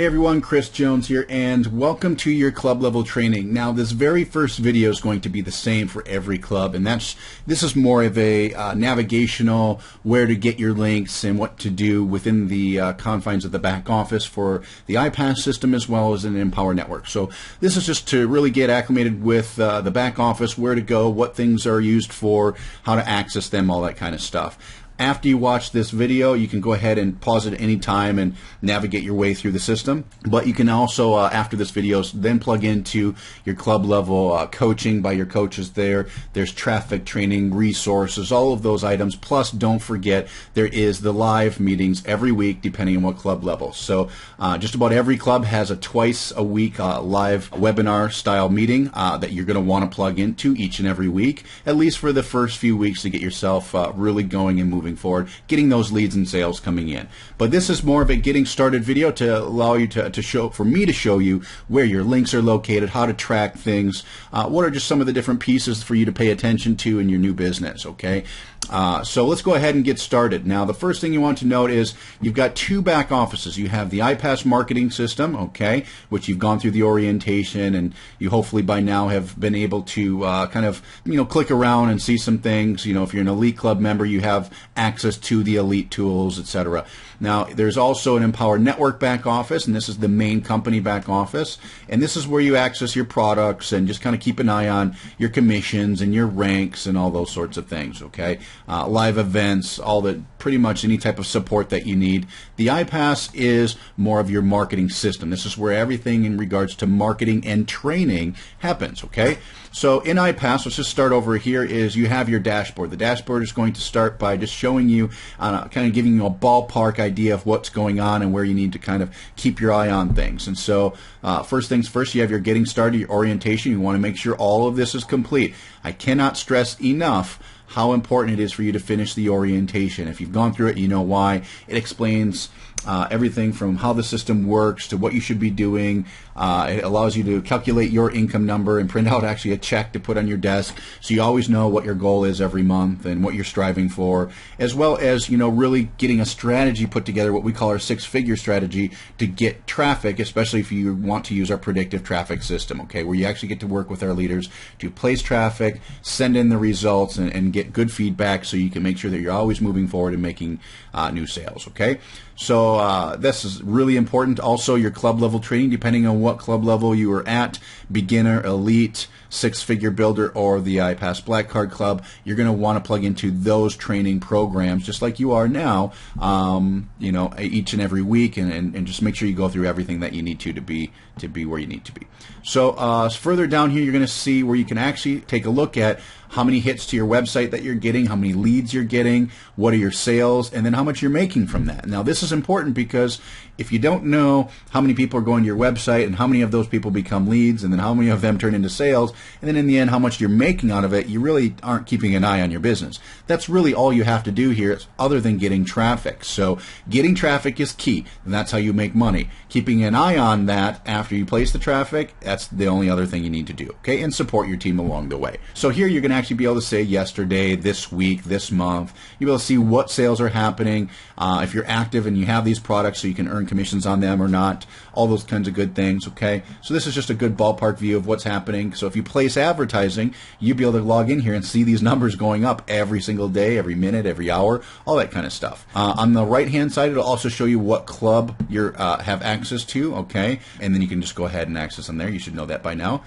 Hey everyone, Chris Jones here, and welcome to your club level training. Now, this very first video is going to be the same for every club, and this is more of a navigational, where to get your links and what to do within the confines of the back office for the ipas system as well as an Empower network. So this is just to really get acclimated with the back office, where to go, what things are used for, how to access them, all that kind of stuff. After you watch this video, you can go ahead and pause it at any time and navigate your way through the system. But you can also, after this video, then plug into your club level coaching by your coaches there. There's traffic training, resources, all of those items. Plus, don't forget, there is the live meetings every week, depending on what club level. So just about every club has a twice a week live webinar style meeting that you're going to want to plug into each and every week, at least for the first few weeks to get yourself really going and moving forward, getting those leads and sales coming in. But this is more of a getting started video to allow you for me to show you where your links are located, how to track things, what are just some of the different pieces for you to pay attention to in your new business, okay? So let's go ahead and get started. Now, the first thing you want to note is you've got two back offices. You have the ipas marketing system, okay, which you've gone through the orientation, and you hopefully by now have been able to kind of, click around and see some things. If you're an elite club member, you have access to the elite tools, etc. Now, there's also an Empower network back office, and this is the main company back office, and this is where you access your products and just kind of keep an eye on your commissions and your ranks and all those sorts of things, okay? Live events, pretty much any type of support that you need. The ipas is more of your marketing system. This is where everything in regards to marketing and training happens, okay? So in ipas, let's just start over here, is you have your dashboard. The dashboard is going to start by just showing you, kind of giving you a ballpark idea of what's going on and where you need to kind of keep your eye on things. And so first things first, you have your getting started, your orientation. You want to make sure all of this is complete. I cannot stress enough how important it is for you to finish the orientation. If you've gone through it, you know why. It explains everything from how the system works to what you should be doing. It allows you to calculate your income number and print out actually a check to put on your desk, so you always know what your goal is every month and what you're striving for, as well as really getting a strategy put together, what we call our six-figure strategy, to get traffic, especially if you want to use our predictive traffic system, okay, where you actually get to work with our leaders to place traffic, send in the results, and get good feedback so you can make sure that you're always moving forward and making new sales, okay? So this is really important. Also, your club level training, depending on what club level you are at, beginner, elite, six-figure builder, or the ipas Black Card Club, you're going to want to plug into those training programs just like you are now, each and every week, and just make sure you go through everything that you need to be where you need to be. So further down here, you're going to see where you can actually take a look at how many hits to your website that you're getting, how many leads you're getting, what are your sales, and then how much you're making from that. Now, this is important because if you don't know how many people are going to your website and how many of those people become leads and then how many of them turn into sales, and then in the end how much you're making out of it, you really aren't keeping an eye on your business. That's really all you have to do here other than getting traffic. So getting traffic is key, and that's how you make money. Keeping an eye on that after you place the traffic, that's the only other thing you need to do, okay? And support your team along the way. So here you're going to actually be able to say yesterday, this week, this month. You'll be able to see what sales are happening, if you're active and you have these products so you can earn commissions on them or not, all those kinds of good things, okay? So this is just a good ballpark view of what's happening. So if you place advertising, you'll be able to log in here and see these numbers going up every single day, every minute, every hour, all that kind of stuff. On the right-hand side, it'll also show you what club you have access to, okay? And then you can just go ahead and access them there. You should know that by now.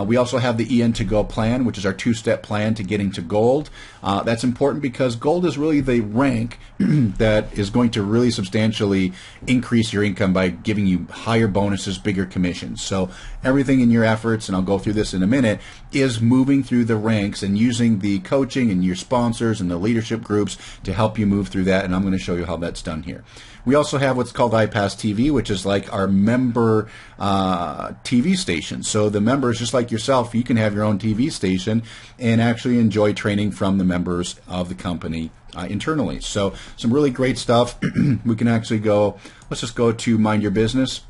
We also have the EN to Go plan, which is our two-step plan to getting to gold. That's important because gold is really the rank that is going to really substantially increase your income by giving you higher bonuses, bigger commissions. So everything in your efforts, and I'll go through this in a minute, is moving through the ranks and using the coaching and your sponsors and the leadership groups to help you move through that, and I'm going to show you how that's done here. We also have what's called ipas TV, which is like our member TV station. So the members, just like yourself, you can have your own TV station and actually enjoy training from the members of the company internally. So some really great stuff. We can actually let's just go to Mind Your Business.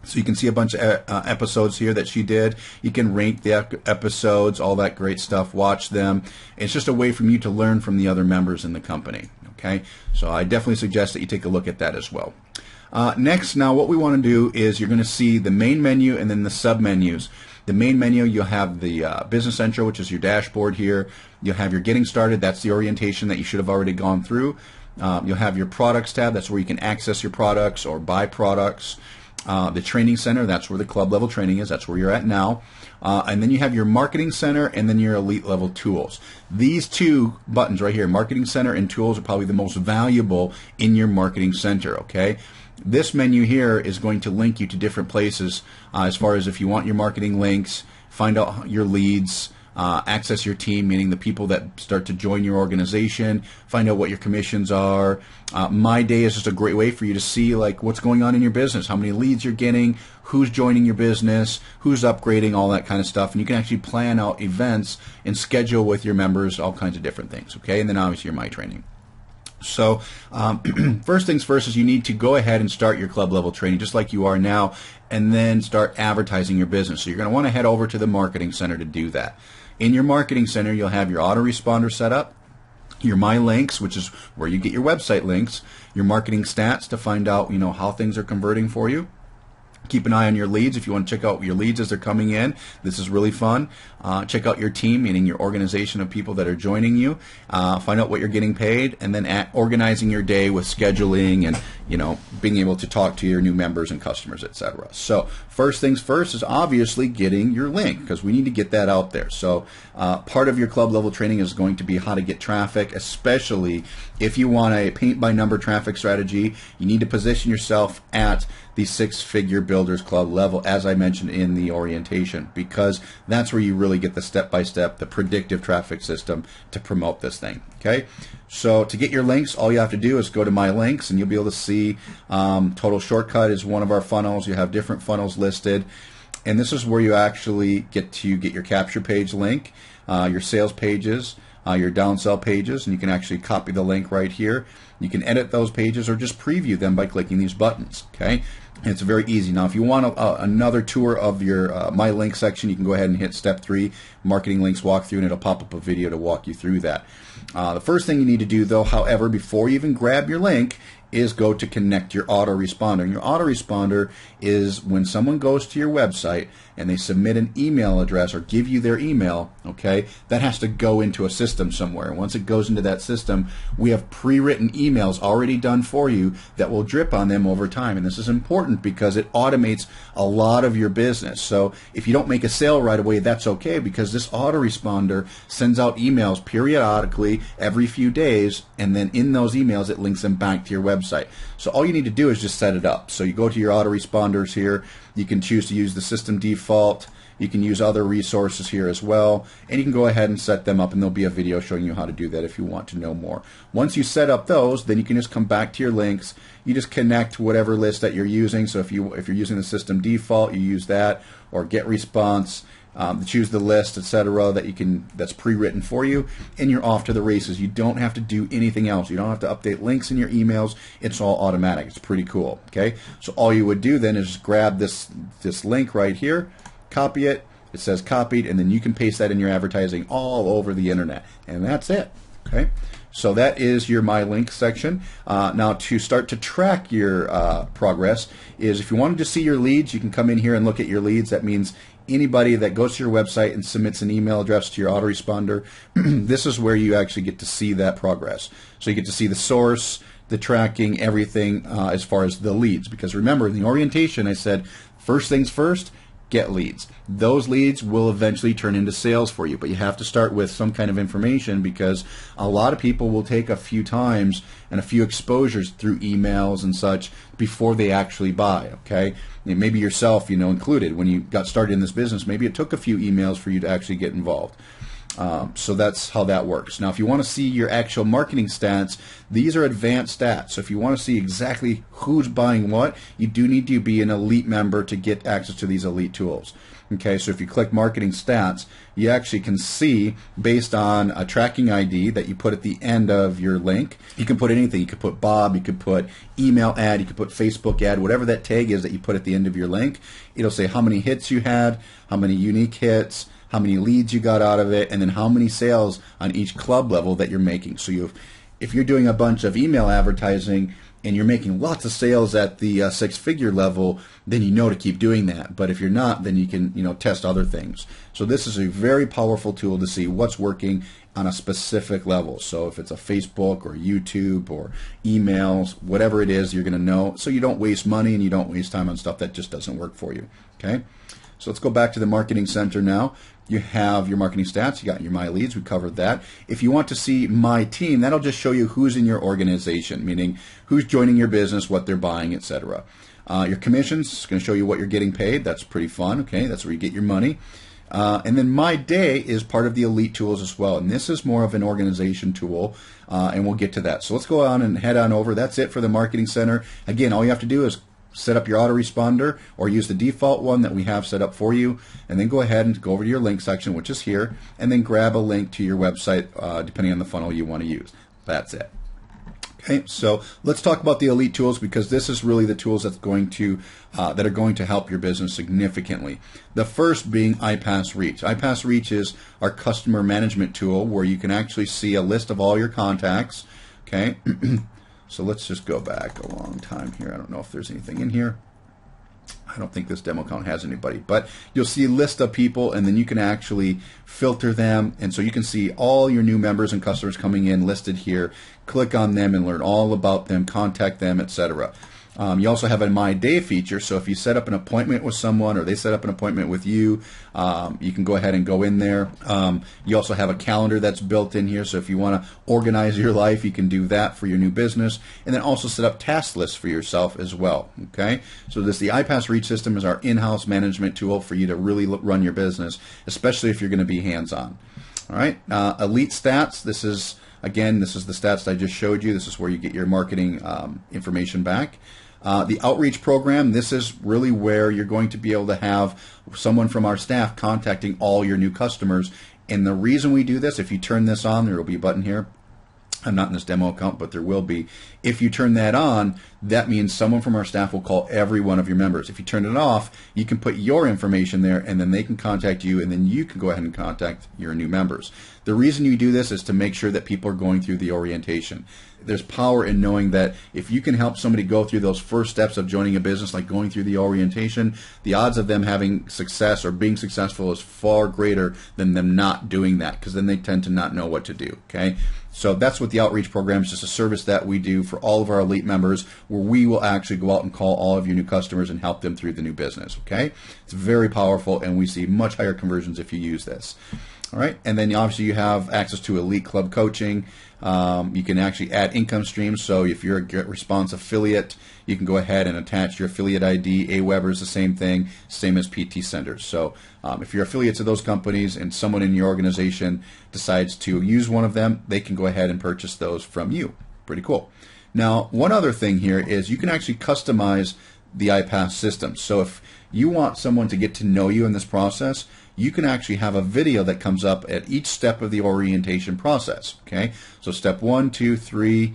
So you can see a bunch of episodes here that she did. You can rank the episodes, all that great stuff, watch them. It's just a way for you to learn from the other members in the company. Okay, so I definitely suggest that you take a look at that as well. Next, now what we want to do is you're going to see the main menu and then the sub menus. The main menu, you'll have the business intro, which is your dashboard here. You'll have your getting started. That's the orientation that you should have already gone through. You'll have your products tab. That's where you can access your products or buy products. The training center, that's where the club level training is. That's where you're at now. And then you have your marketing center and then your elite level tools. These two buttons right here, marketing center and tools, are probably the most valuable in your marketing center, okay? This menu here is going to link you to different places as far as if you want your marketing links, find out your leads, access your team, meaning the people that start to join your organization, find out what your commissions are. My Day is just a great way for you to see like what's going on in your business, how many leads you're getting, who's joining your business, who's upgrading, all that kind of stuff. And you can actually plan out events and schedule with your members all kinds of different things, okay? And then obviously your My Training. So first things first is you need to go ahead and start your club level training just like you are now, and then start advertising your business. So you're going to want to head over to the marketing center to do that. In your marketing center, you'll have your autoresponder set up, your My Links, which is where you get your website links, your marketing stats to find out how things are converting for you. Keep an eye on your leads if you want to check out your leads as they're coming in. This is really fun. Check out your team, meaning your organization of people that are joining you. Find out what you're getting paid, and then organizing your day with scheduling and being able to talk to your new members and customers, etc. So first things first is obviously getting your link, because we need to get that out there. So part of your club level training is going to be how to get traffic, especially if you want a paint by number traffic strategy. You need to position yourself at the six-figure builders club level, as I mentioned in the orientation, because that's where you really get the step-by-step, the predictive traffic system to promote this thing. Okay, so to get your links, all you have to do is go to My Links, and you'll be able to see Total Shortcut is one of our funnels. You have different funnels listed, and this is where you actually get to get your capture page link, your sales pages, your downsell pages, and you can actually copy the link right here. You can edit those pages or just preview them by clicking these buttons. Okay, and it's very easy. Now, if you want another tour of your My Link section, you can go ahead and hit step 3, Marketing Links Walkthrough, and it'll pop up a video to walk you through that. The first thing you need to do, though, however, before you even grab your link, is go to connect your autoresponder. And your autoresponder is when someone goes to your website and they submit an email address or give you their email, okay, that has to go into a system somewhere. Once it goes into that system, we have pre-written emails already done for you that will drip on them over time. And this is important because it automates a lot of your business. So if you don't make a sale right away, that's okay, because this autoresponder sends out emails periodically every few days, and then in those emails it links them back to your website. So all you need to do is just set it up. So you go to your autoresponders here. You can choose to use the system default. You can use other resources here as well, and you can go ahead and set them up, and there'll be a video showing you how to do that if you want to know more. Once you set up those, then you can just come back to your links. You just connect whatever list that you're using. So if you're using the system default, you use that, or get response. Choose the list, etc. That's pre-written for you, and you're off to the races. You don't have to do anything else. You don't have to update links in your emails. It's all automatic. It's pretty cool. Okay, so all you would do then is just grab this link right here, copy it. It says copied, and then you can paste that in your advertising all over the internet, and that's it. Okay, so that is your My Link section. Now, to start to track your progress is if you wanted to see your leads, you can come in here and look at your leads. That means anybody that goes to your website and submits an email address to your autoresponder, this is where you actually get to see that progress. So you get to see the source, the tracking, everything as far as the leads. Because remember, in the orientation I said, first things first, get leads. Those leads will eventually turn into sales for you, but you have to start with some kind of information, because a lot of people will take a few times and a few exposures through emails and such before they actually buy. Okay, and maybe yourself, included, when you got started in this business, maybe it took a few emails for you to actually get involved. So that's how that works. Now, if you want to see your actual marketing stats, these are advanced stats. So if you want to see exactly who's buying what, you do need to be an elite member to get access to these elite tools. Okay, so if you click marketing stats, you actually can see, based on a tracking ID that you put at the end of your link, you can put anything. You could put Bob, you could put email ad, you could put Facebook ad, whatever that tag is that you put at the end of your link. It'll say how many hits you had, how many unique hits, how many leads you got out of it, and then how many sales on each club level that you're making. So if you're doing a bunch of email advertising and you're making lots of sales at the six-figure level, then you know to keep doing that. But if you're not, then you can test other things. So this is a very powerful tool to see what's working on a specific level. So if it's a Facebook or YouTube or emails, whatever it is, you're going to know, so you don't waste money and you don't waste time on stuff that just doesn't work for you. Okay, so let's go back to the Marketing Center now. You have your marketing stats, you got your My Leads, we covered that. If you want to see My Team, that'll just show you who's in your organization, meaning who's joining your business, what they're buying, etc. Your commissions is going to show you what you're getting paid. That's pretty fun. Okay, that's where you get your money. And then My Day is part of the Elite tools as well, and this is more of an organization tool, and we'll get to that. So let's go on and head on over. That's it for the Marketing Center. Again, all you have to do is set up your autoresponder or use the default one that we have set up for you, and then go ahead and go over to your link section, which is here, and then grab a link to your website depending on the funnel you want to use. That's it. Okay, so let's talk about the Elite tools, because this is really the tools that are going to help your business significantly. The first being ipas Reach. ipas Reach is our customer management tool where you can actually see a list of all your contacts. Okay. So let's just go back a long time here. I don't know if there's anything in here. I don't think this demo account has anybody, but you'll see a list of people, and then you can actually filter them, and so you can see all your new members and customers coming in listed here. Click on them and learn all about them, contact them, etc. You also have a My Day feature, so if you set up an appointment with someone or they set up an appointment with you, you can go ahead and go in there. You also have a calendar that's built in here, so if you want to organize your life, you can do that for your new business, and then also set up task lists for yourself as well. Okay, so the ipas Reach system is our in-house management tool for you to really run your business, especially if you're going to be hands-on. All right, Elite Stats. This is the stats that I just showed you. This is where you get your marketing information back. The outreach program, this is really where you're going to be able to have someone from our staff contacting all your new customers. And the reason we do this, if you turn this on, there will be a button here. I'm not in this demo account, but there will be. If you turn that on, that means someone from our staff will call every one of your members. If you turn it off, you can put your information there, and then they can contact you, and then you can go ahead and contact your new members. The reason you do this is to make sure that people are going through the orientation. There's power in knowing that if you can help somebody go through those first steps of joining a business, like going through the orientation, the odds of them having success or being successful is far greater than them not doing that, because then they tend to not know what to do. Okay, so that's what the outreach program is, just a service that we do for all of our Elite members, where we will actually go out and call all of your new customers and help them through the new business. Okay, it's very powerful, and we see much higher conversions if you use this. All right, and then obviously you have access to Elite Club coaching. You can actually add income streams. So if you're a GetResponse affiliate, you can go ahead and attach your affiliate ID. Aweber is the same thing, same as PT Centers. So if you're affiliates of those companies and someone in your organization decides to use one of them, they can go ahead and purchase those from you. Pretty cool. Now, one other thing here is you can actually customize the ipas system. So if you want someone to get to know you in this process, you can actually have a video that comes up at each step of the orientation process. Okay, so step 1, 2, 3,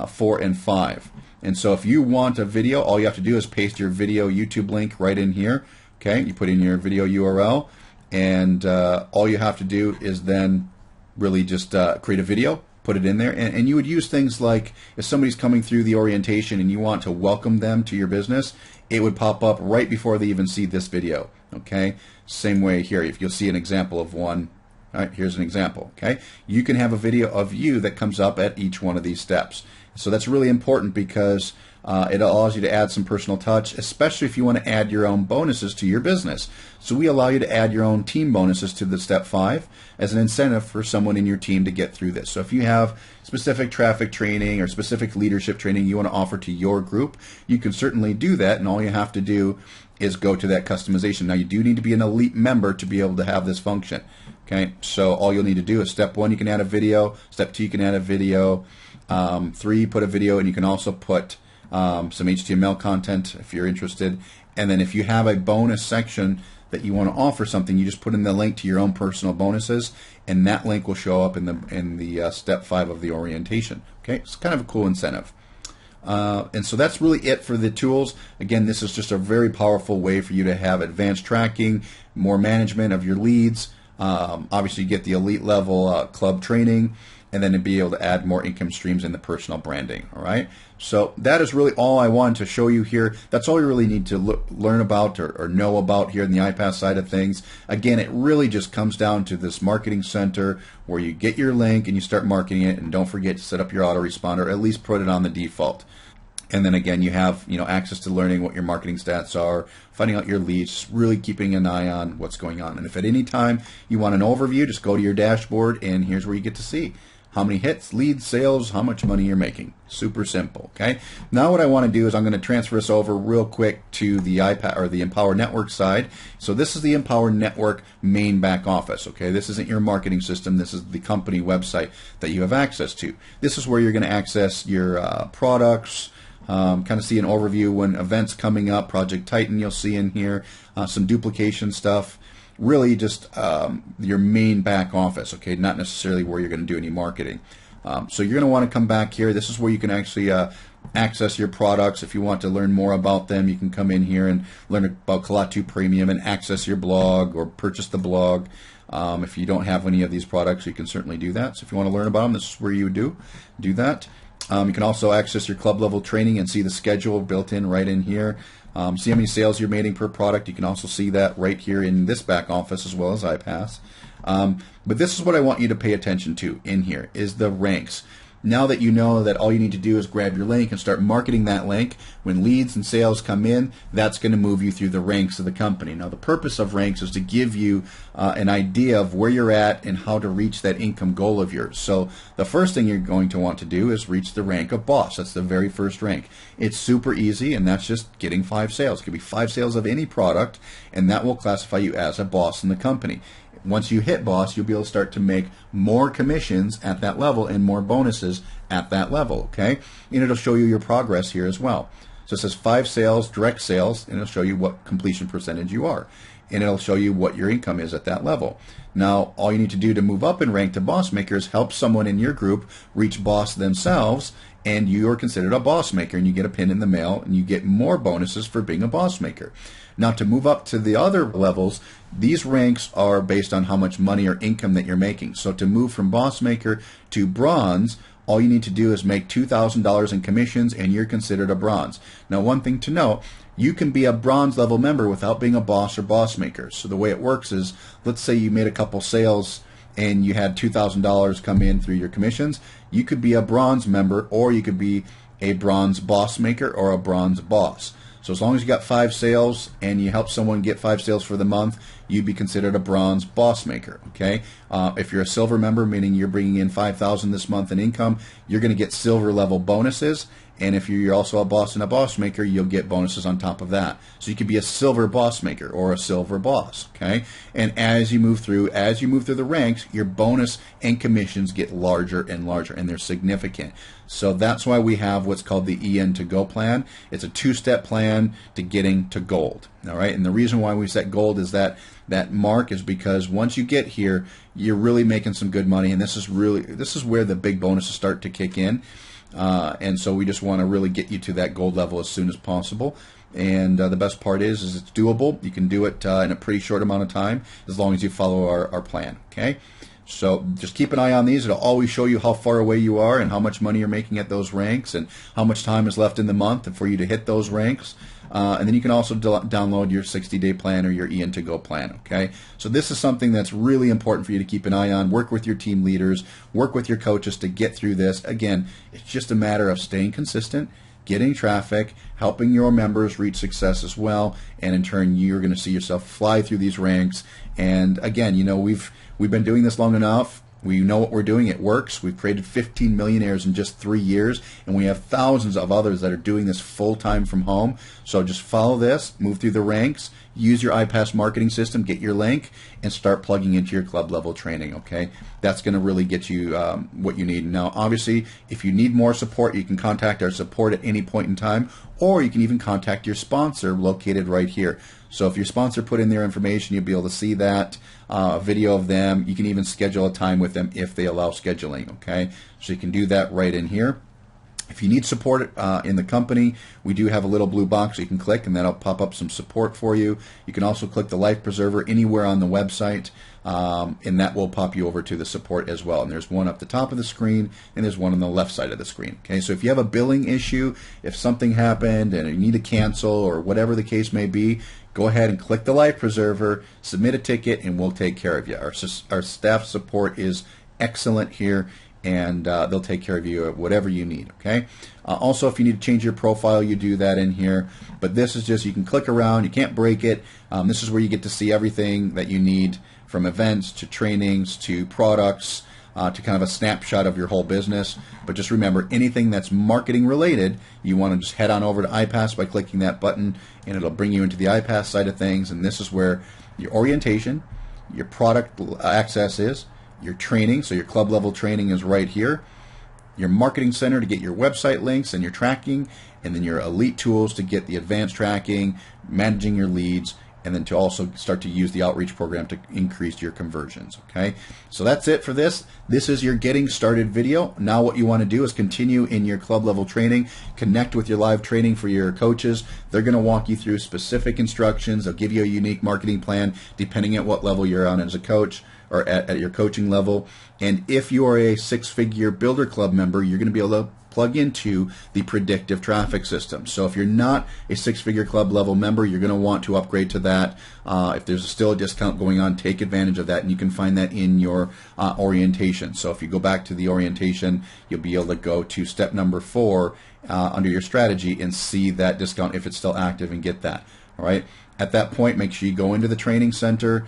4, and 5. And so if you want a video, all you have to do is paste your video YouTube link right in here. Okay, you put in your video URL, and all you have to do is then really just create a video, put it in there, and you would use things like if somebody's coming through the orientation and you want to welcome them to your business, it would pop up right before they even see this video. Okay, same way here, if you'll see an example of one. All right, here's an example. Okay, you can have a video of you that comes up at each one of these steps. So that's really important, because it allows you to add some personal touch, especially if you want to add your own bonuses to your business. So we allow you to add your own team bonuses to the step 5 as an incentive for someone in your team to get through this. So if you have specific traffic training or specific leadership training you want to offer to your group, you can certainly do that, and all you have to do is go to that customization. Now, you do need to be an Elite member to be able to have this function. Okay, so all you'll need to do is step 1, you can add a video. Step 2, you can add a video. 3, put a video, and you can also put some HTML content if you're interested. And then if you have a bonus section that you want to offer something, you just put in the link to your own personal bonuses, and that link will show up in the step 5 of the orientation. Okay, it's kind of a cool incentive. And so that's really it for the tools. Again, this is just a very powerful way for you to have advanced tracking, more management of your leads. Obviously, you get the Elite level club training. and then to be able to add more income streams in the personal branding. All right. So that is really all I wanted to show you here. That's all you really need to learn about or know about here in the iPass side of things. Again, it really just comes down to this marketing center where you get your link and you start marketing it, and don't forget to set up your autoresponder, at least put it on the default. And then again, you have access to learning what your marketing stats are, finding out your leads, really keeping an eye on what's going on. And if at any time you want an overview, just go to your dashboard, and here's where you get to see how many hits, leads, sales, how much money you're making. Super simple. Okay. Now what I want to do is I'm going to transfer this over real quick to the iPad or the Empower Network side. So this is the Empower Network main back office. Okay. This isn't your marketing system. This is the company website that you have access to. This is where you're going to access your products. Kind of see an overview when events coming up. Project Titan you'll see in here, some duplication stuff. Really just your main back office, okay, not necessarily where you're going to do any marketing. So you're going to want to come back here. This is where you can actually access your products. If you want to learn more about them, you can come in here and learn about Kalatu Premium and access your blog or purchase the blog. If you don't have any of these products, you can certainly do that. So if you want to learn about them, this is where you would do that. You can also access your club level training and see the schedule built in right in here. See how many sales you're making per product. You can also see that right here in this back office as well as iPass. But this is what I want you to pay attention to in here is the ranks. Now that you know that all you need to do is grab your link and start marketing that link, when leads and sales come in, that's going to move you through the ranks of the company. Now the purpose of ranks is to give you an idea of where you're at and how to reach that income goal of yours. So the first thing you're going to want to do is reach the rank of boss. That's the very first rank. It's super easy, and that's just getting 5 sales. It could be 5 sales of any product, and that will classify you as a boss in the company. Once you hit boss, you'll be able to start to make more commissions at that level and more bonuses at that level, okay? And it'll show you your progress here as well. So it says 5 sales, direct sales, and it'll show you what completion percentage you are. And it'll show you what your income is at that level. Now, all you need to do to move up in rank to boss maker is help someone in your group reach boss themselves, and you are considered a boss maker, and you get a pin in the mail, and you get more bonuses for being a boss maker. Now, to move up to the other levels, these ranks are based on how much money or income that you're making. So to move from boss maker to bronze, all you need to do is make $2,000 in commissions, and you're considered a bronze. Now, one thing to note, you can be a bronze level member without being a boss or boss maker. So the way it works is, let's say you made a couple sales and you had $2,000 come in through your commissions. You could be a bronze member, or you could be a bronze boss maker or a bronze boss. So as long as you got 5 sales and you help someone get 5 sales for the month, you'd be considered a bronze boss maker. Okay. If you're a silver member, meaning you're bringing in $5,000 this month in income, you're going to get silver level bonuses. And if you're also a boss and a boss maker, you'll get bonuses on top of that. So you could be a silver boss maker or a silver boss. Okay. And as you move through the ranks, your bonus and commissions get larger and larger, and they're significant. So that's why we have what's called the EN to Go plan. It's a 2-step plan to getting to gold. All right. And the reason why we set gold is that mark is because once you get here, you're really making some good money, and this is where the big bonuses start to kick in. And so we just want to really get you to that gold level as soon as possible. And the best part is it's doable. You can do it in a pretty short amount of time as long as you follow our plan. Okay. So just keep an eye on these. It'll always show you how far away you are and how much money you're making at those ranks and how much time is left in the month for you to hit those ranks. And then you can also download your 60-day plan or your EN to Go plan. Okay, so this is something that's really important for you to keep an eye on. Work with your team leaders, work with your coaches to get through this. Again, it's just a matter of staying consistent, getting traffic, helping your members reach success as well, and in turn, you're going to see yourself fly through these ranks. And again, we've been doing this long enough. We know what we're doing. It works. We've created 15 millionaires in just 3 years, and we have thousands of others that are doing this full-time from home. So just follow this, move through the ranks, use your iPass marketing system, get your link, and start plugging into your club level training, okay? That's going to really get you what you need. Now, obviously, if you need more support, you can contact our support at any point in time, or you can even contact your sponsor located right here. So if your sponsor put in their information, you'll be able to see that video of them. You can even schedule a time with them if they allow scheduling, okay? So you can do that right in here. If you need support in the company, we do have a little blue box you can click, and that'll pop up some support for you. You can also click the Life Preserver anywhere on the website, and that will pop you over to the support as well. And there's one up the top of the screen, and there's one on the left side of the screen. Okay, so if you have a billing issue, if something happened and you need to cancel or whatever the case may be, go ahead and click the Life Preserver, submit a ticket, and we'll take care of you. Our staff support is excellent here, and they'll take care of you at whatever you need. Okay. Also, if you need to change your profile, you do that in here. But this is just, you can click around, you can't break it. This is where you get to see everything that you need, from events to trainings to products to kind of a snapshot of your whole business. But just remember, anything that's marketing related, you want to just head on over to ipas by clicking that button, and it'll bring you into the ipas side of things. And this is where your orientation, your product access is, your training, so your club level training is right here, your marketing center to get your website links and your tracking, and then your elite tools to get the advanced tracking, managing your leads, and then to also start to use the outreach program to increase your conversions. Okay, so that's it for this. This is your getting started video. Now what you want to do is continue in your club level training, connect with your live training for your coaches. They're going to walk you through specific instructions. They'll give you a unique marketing plan depending on what level you're on as a coach, or at your coaching level. And if you are a six-figure Builder Club member, you're going to be able to plug into the predictive traffic system. So if you're not a six-figure club level member, you're going to want to upgrade to that. If there's still a discount going on, take advantage of that, and you can find that in your orientation. So if you go back to the orientation, you'll be able to go to step number 4 under your strategy and see that discount if it's still active, and get that. All right. At that point, make sure you go into the training center,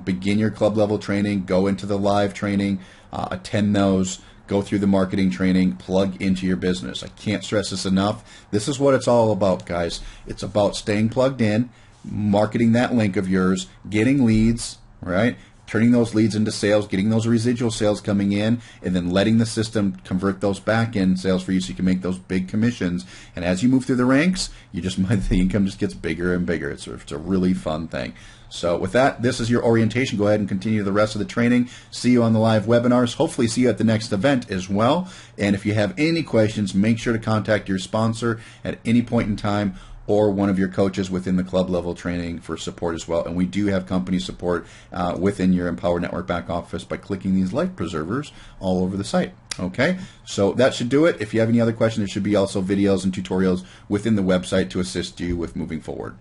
begin your club level training, go into the live training, attend those, go through the marketing training, plug into your business. I can't stress this enough. This is what it's all about, guys. It's about staying plugged in, marketing that link of yours, getting leads, right? Turning those leads into sales, getting those residual sales coming in, and then letting the system convert those back in sales for you so you can make those big commissions. And as you move through the ranks, the income just gets bigger and bigger. It's a really fun thing. So with that, this is your orientation. Go ahead and continue the rest of the training. See you on the live webinars. Hopefully see you at the next event as well. And if you have any questions, make sure to contact your sponsor at any point in time, or one of your coaches within the club level training for support as well. And we do have company support within your Empower Network back office by clicking these Life Preservers all over the site. Okay, so that should do it. If you have any other questions, there should be also videos and tutorials within the website to assist you with moving forward.